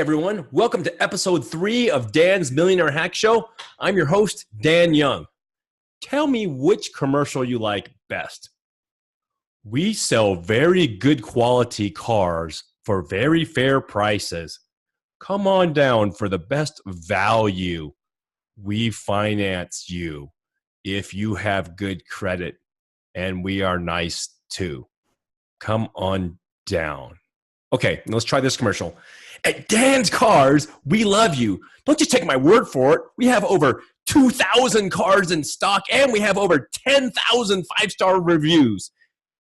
everyone. Welcome to episode 3 of Dan's Millionaire Hack Show. I'm your host, Dan Young. Tell me which commercial you like best. We sell very good quality cars for very fair prices. Come on down for the best value. We finance you if you have good credit, and we are nice too. Come on down. Okay, let's try this commercial. At Dan's Cars, we love you. Don't just take my word for it. We have over 2,000 cars in stock, and we have over 10,000 five-star reviews.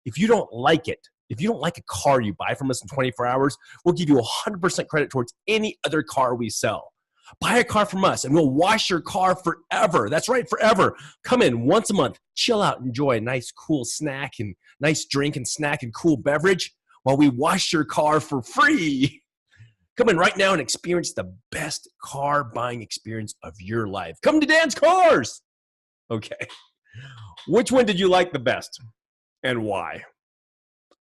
If you don't like it, if you don't like a car you buy from us in 24 hours, we'll give you 100% credit towards any other car we sell. Buy a car from us, and we'll wash your car forever. That's right, forever. Come in once a month, chill out, enjoy a nice, cool snack and nice drink and snack and cool beverage while we wash your car for free. Come in right now and experience the best car buying experience of your life. Come to Dan's Cars. Okay. Which one did you like the best and why?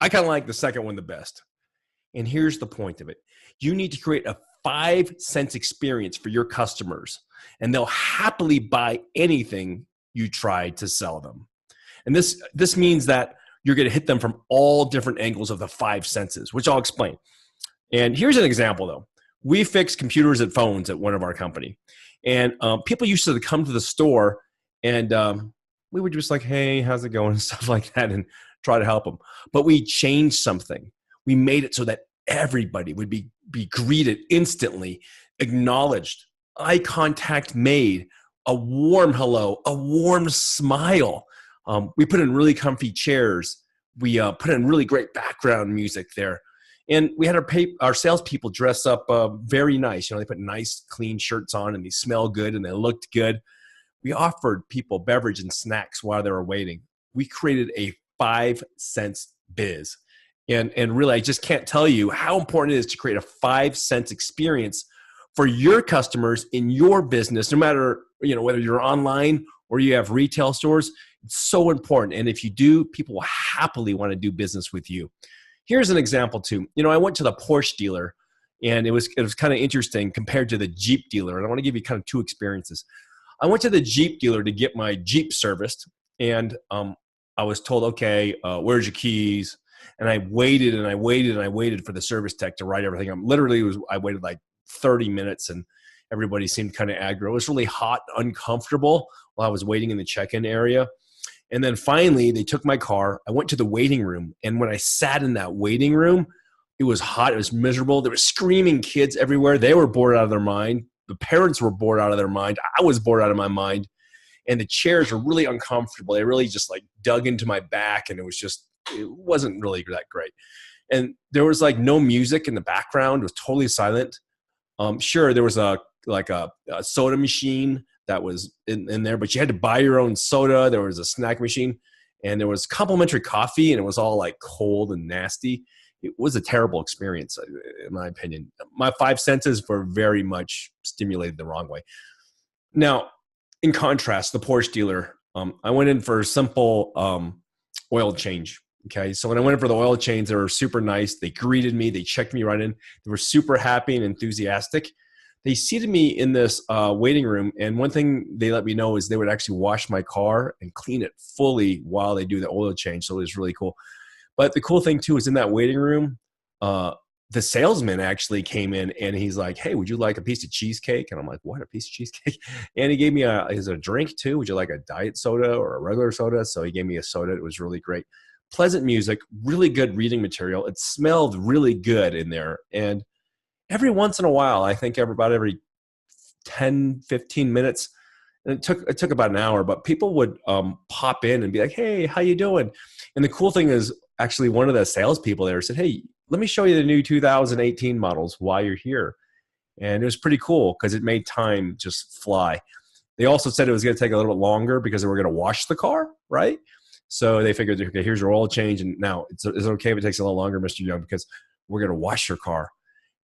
I kind of like the second one the best. And here's the point of it. You need to create a 5-cent experience for your customers, and they'll happily buy anything you try to sell them. And this means that you're going to hit them from all different angles of the 5 senses, which I'll explain. And here's an example, though. We fix computers and phones at one of our company. And people used to come to the store, and we would just like, hey, how's it going? And stuff like that, and try to help them. But we changed something. We made it so that everybody would be greeted instantly, acknowledged, eye contact made, a warm hello, a warm smile. We put in really comfy chairs. We put in really great background music there. And we had our salespeople dress up very nice. You know, they put nice, clean shirts on, and they smell good, and they looked good. We offered people beverage and snacks while they were waiting. We created a 5-cent biz. And really, I just can't tell you how important it is to create a 5-cent experience for your customers in your business, no matter, whether you're online or you have retail stores. It's so important. And if you do, people will happily want to do business with you. Here's an example too. I went to the Porsche dealer, and it was kind of interesting compared to the Jeep dealer. And I want to give you kind of two experiences. I went to the Jeep dealer to get my Jeep serviced, and I was told, okay, where's your keys? And I waited and I waited and I waited for the service tech to write everything up. Literally, I waited like 30 minutes, and everybody seemed kind of aggro. It was really hot, uncomfortable while I was waiting in the check-in area. And then finally, they took my car. I went to the waiting room. And when I sat in that waiting room, it was hot. It was miserable. There were screaming kids everywhere. They were bored out of their mind. The parents were bored out of their mind. I was bored out of my mind. And the chairs were really uncomfortable. They really just like dug into my back. And it wasn't really that great. And there was like no music in the background. It was totally silent. Sure, there was a soda machine that was in there, but you had to buy your own soda. There was a snack machine, and there was complimentary coffee, and it was all like cold and nasty. It was a terrible experience, in my opinion. My 5 senses were very much stimulated the wrong way. Now, in contrast, the Porsche dealer, I went in for a simple oil change. Okay, so when I went in for the oil change, they were super nice. They greeted me. They checked me right in. They were super happy and enthusiastic. They seated me in this waiting room, and one thing they let me know is they would actually wash my car and clean it fully while they do the oil change, so it was really cool. But the cool thing, too, is in that waiting room, the salesman actually came in, and he's like, hey, would you like a piece of cheesecake? And I'm like, what, a piece of cheesecake? And he gave me a drink, too. Would you like a diet soda or a regular soda? So he gave me a soda. It was really great. Pleasant music, really good reading material. It smelled really good in there. And every once in a while, I think about every 10, 15 minutes, and it took about an hour, but people would pop in and be like, hey, how you doing? And the cool thing is actually one of the salespeople there said, hey, let me show you the new 2018 models while you're here. And it was pretty cool because it made time just fly. They also said it was going to take a little bit longer because they were going to wash the car, right? So they figured, okay, here's your oil change. And now it's okay if it takes a little longer, Mr. Young, because we're going to wash your car.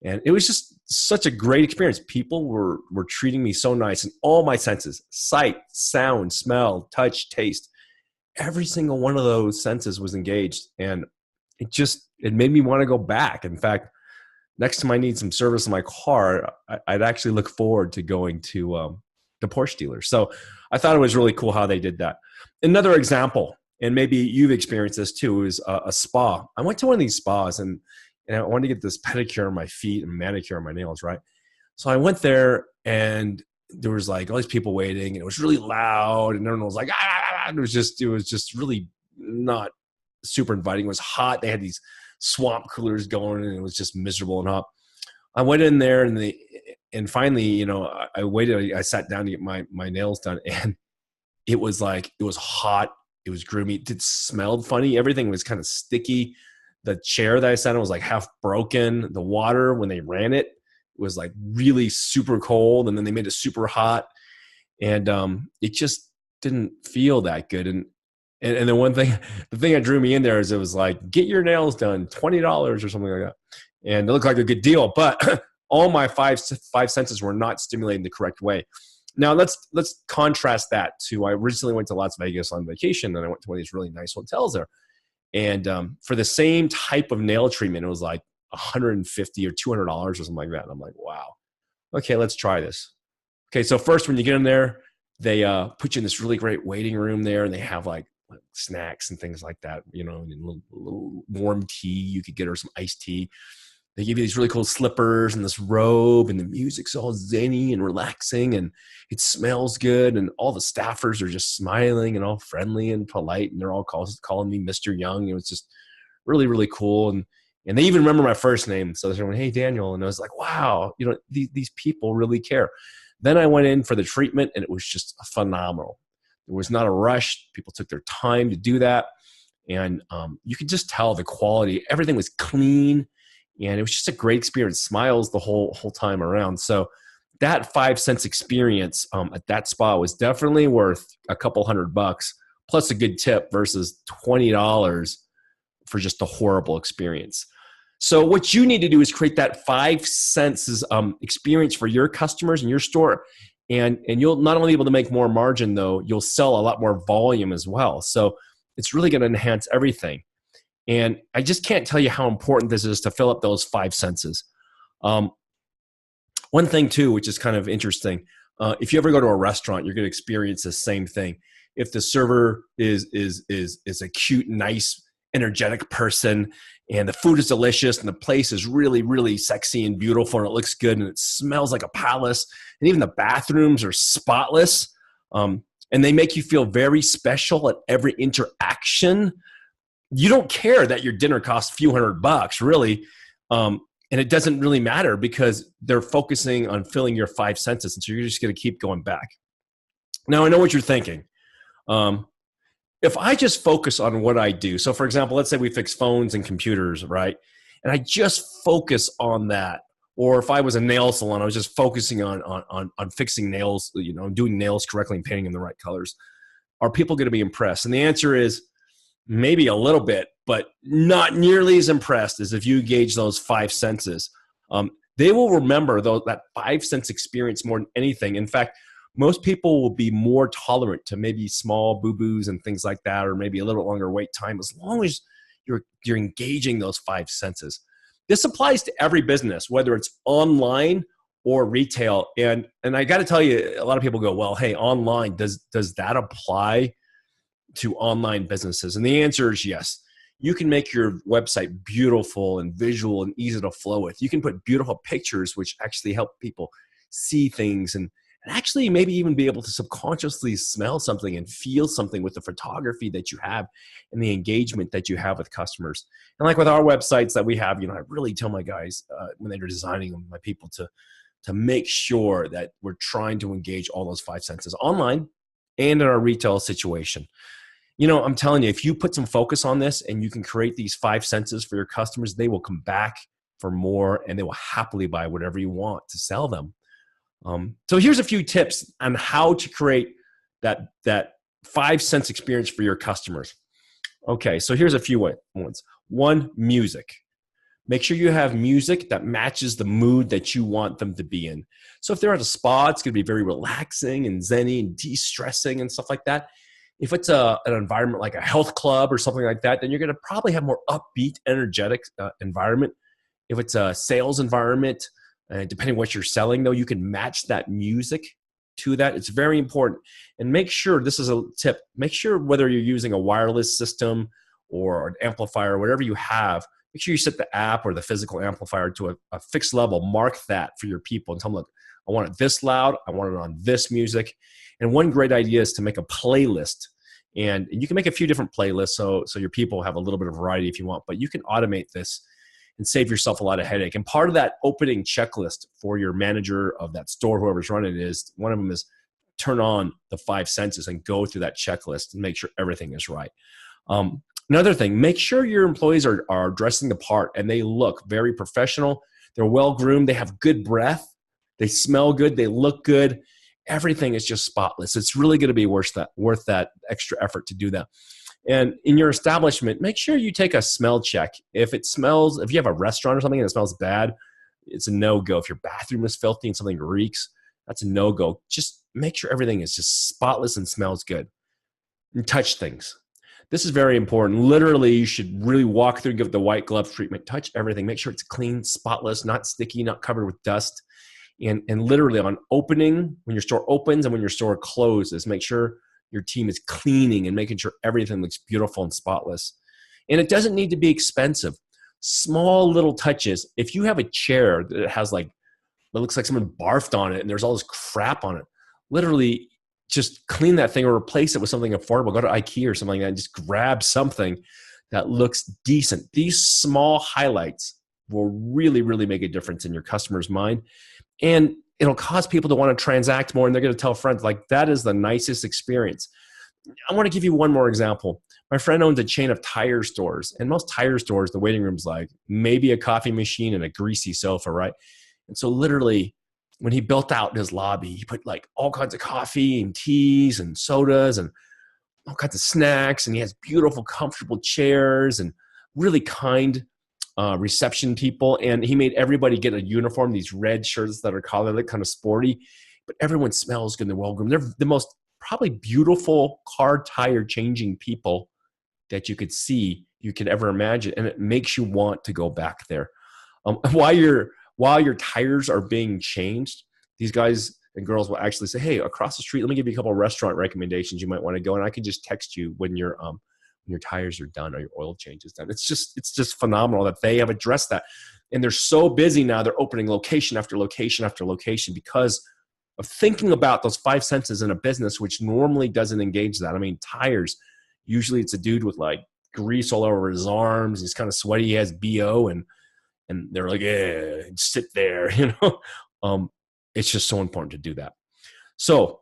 And it was just such a great experience. People were treating me so nice, and all my senses, sight, sound, smell, touch, taste, every single one of those senses was engaged. And it made me want to go back. In fact, next time I need some service in my car, I'd actually look forward to going to the Porsche dealer. So I thought it was really cool how they did that. Another example, and maybe you've experienced this too, is a spa. I went to one of these spas and I wanted to get this pedicure on my feet and manicure on my nails, right? So I went there and there was like all these people waiting and it was really loud and everyone was like, ah, it was just really not super inviting. It was hot. They had these swamp coolers going and it was just miserable and hot. I went in there and finally, I waited. I sat down to get my nails done and it was hot. It was groomy. It smelled funny. Everything was kind of sticky. The chair that I sat on was like half broken. The water, when they ran it, was like really super cold. And then they made it super hot. And it just didn't feel that good. And the thing that drew me in there is it was like, get your nails done, $20 or something like that. And it looked like a good deal. But all my five senses were not stimulated in the correct way. Now let's contrast that to, I recently went to Las Vegas on vacation and I went to one of these really nice hotels there. And for the same type of nail treatment, it was like $150 or $200 or something like that. And I'm like, wow, okay, let's try this. Okay, so first when you get in there, they put you in this really great waiting room there and they have like snacks and things like that, and a little warm tea you could get or some iced tea. They give you these really cool slippers and this robe and the music's all zany and relaxing and it smells good. And all the staffers are just smiling and all friendly and polite. And they're all calling me Mr. Young. It was just really, really cool. And they even remember my first name. So they're going, hey, Daniel. And I was like, wow, these people really care. Then I went in for the treatment and it was just phenomenal. There was not a rush. People took their time to do that. And you could just tell the quality. Everything was clean. And it was just a great experience. Smiles the whole time around. So that 5 cents experience at that spa was definitely worth a couple $100 plus a good tip versus $20 for just a horrible experience. So what you need to do is create that 5 senses experience for your customers in your store. And you'll not only be able to make more margin, though, you'll sell a lot more volume as well. So it's really going to enhance everything. And I just can't tell you how important this is to fill up those 5 senses. One thing too, which is kind of interesting, if you ever go to a restaurant, you're going to experience the same thing. If the server is a cute, nice, energetic person, and the food is delicious, and the place is really, really sexy and beautiful, and it looks good, and it smells like a palace, and even the bathrooms are spotless, and they make you feel very special at every interaction. You don't care that your dinner costs a few $100, really. And it doesn't really matter because they're focusing on filling your 5 senses. And so you're just going to keep going back. Now, I know what you're thinking. If I just focus on what I do, so for example, let's say we fix phones and computers, right? And I just focus on that. Or if I was a nail salon, I was just focusing on fixing nails, doing nails correctly and painting them the right colors. Are people going to be impressed? And the answer is, maybe a little bit, but not nearly as impressed as if you gauge those 5 senses. They will remember that 5 sense experience more than anything. In fact, most people will be more tolerant to maybe small boo-boos and things like that, or maybe a little bit longer wait time, as long as you're engaging those 5 senses. This applies to every business, whether it's online or retail. And I got to tell you, a lot of people go, well, hey, online, does that apply to online businesses? And the answer is yes. You can make your website beautiful and visual and easy to flow with. You can put beautiful pictures, which actually help people see things and actually maybe even be able to subconsciously smell something and feel something with the photography that you have and the engagement that you have with customers. And like with our websites that we have, I really tell my guys when they're designing them, my people, to make sure that we're trying to engage all those 5 senses online and in our retail situation. I'm telling you, if you put some focus on this and you can create these 5 senses for your customers, they will come back for more and they will happily buy whatever you want to sell them. So here's a few tips on how to create that 5 sense experience for your customers. Okay, so here's a few ones. 1, music. Make sure you have music that matches the mood that you want them to be in. So if they're at a spa, it's going to be very relaxing and zen-y and de-stressing and stuff like that. If it's an environment like a health club or something like that, then you're going to probably have more upbeat, energetic environment. If it's a sales environment, depending on what you're selling, though, you can match that music to that. It's very important. And make sure, this is a tip, make sure whether you're using a wireless system or an amplifier, whatever you have, make sure you set the app or the physical amplifier to a fixed level. Mark that for your people and tell them, look, I want it this loud. I want it on this music. And one great idea is to make a playlist. And you can make a few different playlists so your people have a little bit of variety if you want, but you can automate this and save yourself a lot of headache. And part of that opening checklist for your manager of that store, whoever's running it, is one of them is turn on the 5 senses and go through that checklist and make sure everything is right. Another thing, make sure your employees are dressing the part and they look very professional. They're well-groomed. They have good breath. They smell good. They look good. Everything is just spotless. It's really going to be worth that extra effort to do that. And in your establishment, make sure you take a smell check. If you have a restaurant or something and it smells bad, it's a no-go. If your bathroom is filthy and something reeks, that's a no-go. Just make sure everything is just spotless and smells good. And touch things. This is very important. Literally, you should really walk through, give the white glove treatment, touch everything. Make sure it's clean, spotless, not sticky, not covered with dust. And literally on opening, when your store opens and when your store closes, make sure your team is cleaning and making sure everything looks beautiful and spotless. And it doesn't need to be expensive. Small little touches. If you have a chair that has that looks like someone barfed on it and there's all this crap on it, literally just clean that thing or replace it with something affordable. Go to IKEA or something like that and just grab something that looks decent. These small highlights will really, really make a difference in your customer's mind. And it'll cause people to want to transact more, and they're going to tell friends, like, that is the nicest experience. I want to give you one more example. My friend owns a chain of tire stores, and most tire stores, the waiting room's like maybe a coffee machine and a greasy sofa, right? And so literally when he built out his lobby, he put like all kinds of coffee and teas and sodas and all kinds of snacks, and he has beautiful, comfortable chairs and really kind reception people, and he made everybody get a uniform, these red shirts that are collarless, kind of sporty, but everyone smells good and they're well-groomed. They're the most probably beautiful car tire changing people that you could ever imagine, and it makes you want to go back there. While your tires are being changed, these guys and girls will actually say, hey, across the street, let me give you a couple of restaurant recommendations you might want to go, and I can just text you when your tires are done or your oil change is done. It's just phenomenal that they have addressed that. And they're so busy now, they're opening location after location after location because of thinking about those 5 senses in a business, which normally doesn't engage that. I mean, tires, usually it's a dude with like grease all over his arms. He's kind of sweaty. He has BO and they're like, yeah, sit there, it's just so important to do that. So,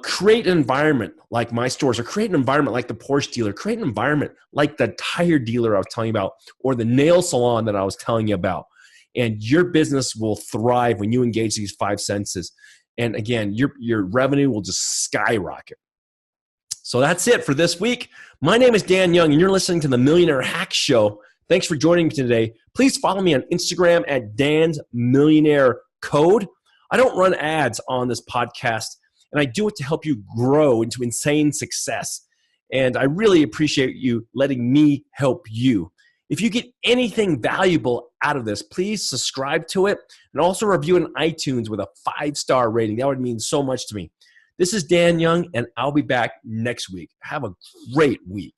create an environment like my stores, or create an environment like the Porsche dealer, create an environment like the tire dealer I was telling you about, or the nail salon that I was telling you about. And your business will thrive when you engage these 5 senses. And again, your revenue will just skyrocket. So that's it for this week. My name is Dan Young, and you're listening to the Millionaire Hack Show. Thanks for joining me today. Please follow me on Instagram at Dan's Millionaire Code. I don't run ads on this podcast, and I do it to help you grow into insane success. And I really appreciate you letting me help you. If you get anything valuable out of this, please subscribe to it and also review it on iTunes with a 5-star rating. That would mean so much to me. This is Dan Young, and I'll be back next week. Have a great week.